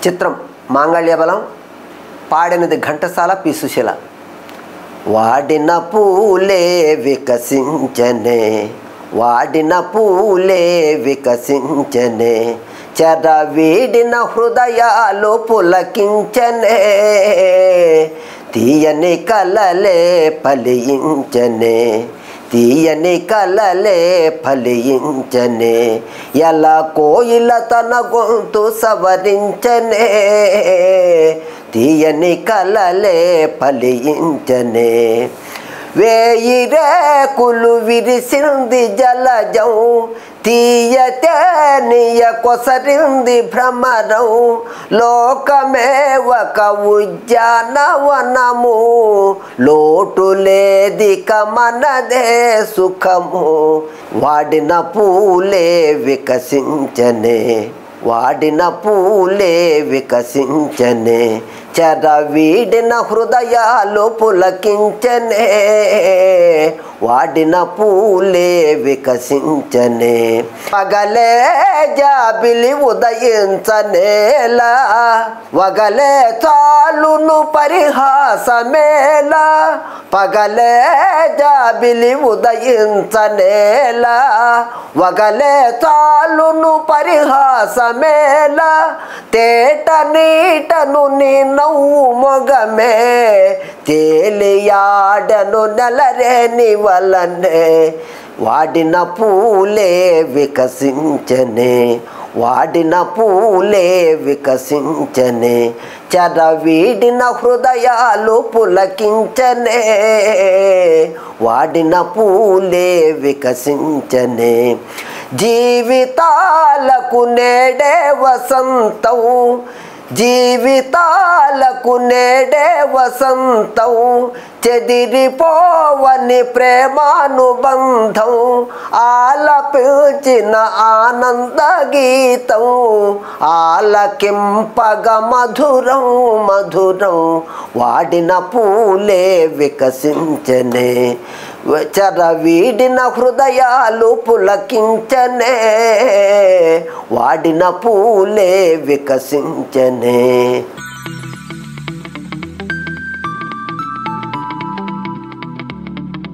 చిత్రం మాంగళ్యబలం. పాడినది ఘంటసాల, పి సుశీల. వాడిన పూలే వికసించనే, వాడిన పూలే వికసించనే, చెరవీడిన హృదయాలు పులకించనే, తీయని కలలే ఫలించనే, తీయని కలలే ఫలించనే, ఎలా కోయిల తన గొంతు సవరించనే, తీయని కలలే ఫలించనే. వేయి రేకులు విరిసింది జలజం, తీయతేనియ కొసరింది భ్రమరం, లోకమే ఒక ఉద్యానవనము, లోటు లేదిక మనదే సుఖము. వాడిన పూలే వికసించనే, వాడిన పూలే వికసించనే, చెరవీడిన హృదయాలు పులకించనే, వాడిన పూలే వికసించనే. పగలే జాబిలి ఉదయించనేలా, వగలే చాలును పరిహాసమేలా, పగలే జాబిలి ఉదయించనేలా, వగలే చాలును పరిహాసమేలా, తేట నీటను నీ నవ్వు మొగమే, తేలియాడను నెలరేని వలనే. వాడిన పూలే వికసించనే, వాడిన పూలే వికసించనే, చెరవీడిన హృదయాలు పులకించనే, వాడిన పూలే వికసించనే. జీవితాలకు నేడే వసంతం, జీవితాలకు నేడే వసంతం, చెదిరిపోవని ప్రేమానుబంధం, ఆలపించిన ఆనంద గీతం, ఆలకింపగ మధురం మధురం. వాడిన పూలే వికసించనే, చెరవీడిన హృదయాలు పులకించనే, వాడిన పూలే వికసించనే.